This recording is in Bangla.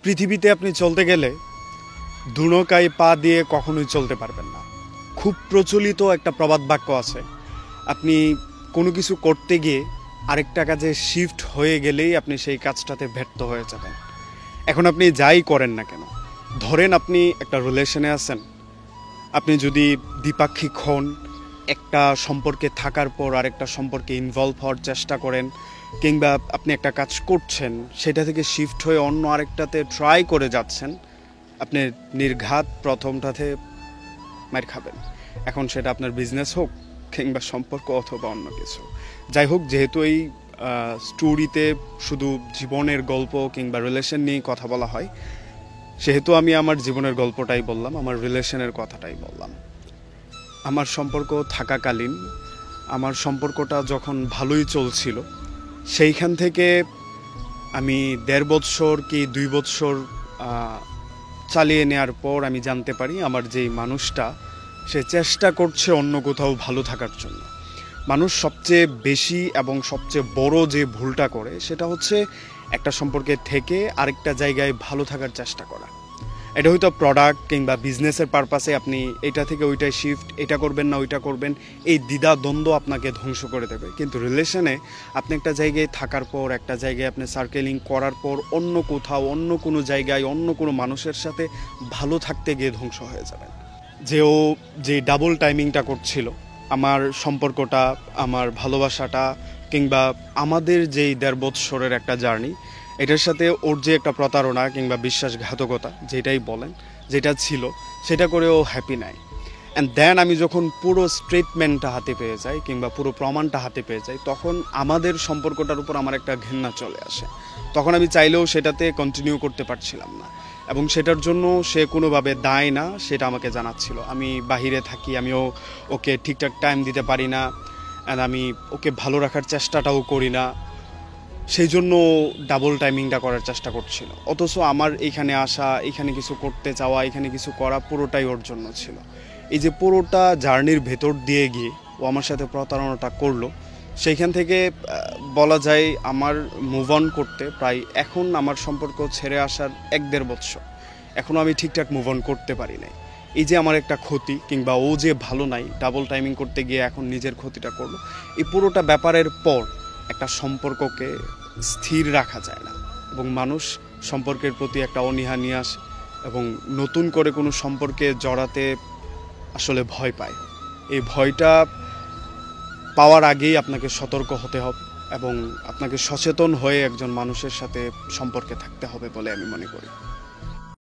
পৃথিবীতে আপনি চলতে গেলে দুনকায় পা দিয়ে কখনোই চলতে পারবেন না। খুব প্রচলিত একটা প্রবাদ বাক্য আছে, আপনি কোনো কিছু করতে গিয়ে আরেকটা কাজে শিফট হয়ে গেলেই আপনি সেই কাজটাতে ব্যর্থ হয়ে যাবেন। এখন আপনি যাই করেন না কেন, ধরেন আপনি একটা রিলেশনে আছেন, আপনি যদি দ্বিপাক্ষিক হন, একটা সম্পর্কে থাকার পর আরেকটা সম্পর্কে ইনভলভ হওয়ার চেষ্টা করেন, কিংবা আপনি একটা কাজ করছেন সেটা থেকে শিফট হয়ে অন্য আরেকটাতে ট্রাই করে যাচ্ছেন, আপনি নির্ঘাত প্রথমটাতে মার খাবেন। এখন সেটা আপনার বিজনেস হোক কিংবা সম্পর্ক অথবা অন্য কিছু, যাই হোক, যেহেতু এই স্টোরিতে শুধু জীবনের গল্প কিংবা রিলেশন নিয়েই কথা বলা হয়, সেহেতু আমি আমার জীবনের গল্পটাই বললাম, আমার রিলেশনের কথাটাই বললাম। আমার সম্পর্ক থাকাকালীন, আমার সম্পর্কটা যখন ভালোই চলছিল, সেইখান থেকে আমি 1.5 বৎসর কি 2 বৎসর চালিয়ে নেওয়ার পর আমি জানতে পারি আমার যেই মানুষটা, সে চেষ্টা করছে অন্য কোথাও ভালো থাকার জন্য। মানুষ সবচেয়ে বেশি এবং সবচেয়ে বড় যে ভুলটা করে সেটা হচ্ছে একটা সম্পর্কে থেকে আরেকটা জায়গায় ভালো থাকার চেষ্টা করা। এটা হয়তো প্রোডাক্ট কিংবা বিজনেসের পারপাসে আপনি এটা থেকে ওইটাই শিফট, এটা করবেন না ওইটা করবেন, এই দ্বিধা দ্বন্দ্ব আপনাকে ধ্বংস করে দেবে। কিন্তু রিলেশনে আপনি একটা জায়গায় থাকার পর, একটা জায়গায় আপনি সার্কেলিং করার পর অন্য কোথাও, অন্য কোনো জায়গায়, অন্য কোনো মানুষের সাথে ভালো থাকতে গিয়ে ধ্বংস হয়ে যাবেন। যে ডাবল টাইমিংটা করছিল, আমার সম্পর্কটা, আমার ভালোবাসাটা, কিংবা আমাদের যেই 1.5 বৎসরের একটা জার্নি, এটার সাথে ওর যে একটা প্রতারণা কিংবা বিশ্বাসঘাতকতা যেটাই বলেন, যেটা ছিল, সেটা করেও হ্যাপি নাই। অ্যান্ড দেন আমি যখন পুরো স্টেটমেন্টটা হাতে পেয়ে যাই কিংবা পুরো প্রমাণটা হাতে পেয়ে যাই, তখন আমাদের সম্পর্কটার উপর আমার একটা ঘৃণা চলে আসে। তখন আমি চাইলেও সেটাতে কন্টিনিউ করতে পারছিলাম না, এবং সেটার জন্য সে কোনোভাবে দায় না সেটা আমাকে জানাচ্ছিল। আমি বাহিরে থাকি, আমিও ওকে ঠিকঠাক টাইম দিতে পারি না, অ্যান্ড আমি ওকে ভালো রাখার চেষ্টাটাও করি না, সেই জন্য ডাবল টাইমিংটা করার চেষ্টা করছিল। অথচ আমার এইখানে আসা, এইখানে কিছু করতে চাওয়া, এখানে কিছু করা পুরোটাই ওর জন্য ছিল। এই যে পুরোটা জার্নির ভেতর দিয়ে গিয়ে ও আমার সাথে প্রতারণাটা করলো, সেইখান থেকে বলা যায় আমার মুভ অন করতে প্রায়, এখন আমার সম্পর্ক ছেড়ে আসার 1-1.5 বৎসর, এখনও আমি ঠিকঠাক মুভ অন করতে পারি নাই। এই যে আমার একটা ক্ষতি, কিংবা ও যে ভালো নাই, ডাবল টাইমিং করতে গিয়ে এখন নিজের ক্ষতিটা করলো, এই পুরোটা ব্যাপারের পর একটা সম্পর্ককে স্থির রাখা যায় না, এবং মানুষ সম্পর্কের প্রতি একটা অনীহা নিয়ে আসে এবং নতুন করে কোনো সম্পর্কে জড়াতে আসলে ভয় পায়। এই ভয়টা পাওয়ার আগেই আপনাকে সতর্ক হতে হবে এবং আপনাকে সচেতন হয়ে একজন মানুষের সাথে সম্পর্কে থাকতে হবে বলে আমি মনে করি।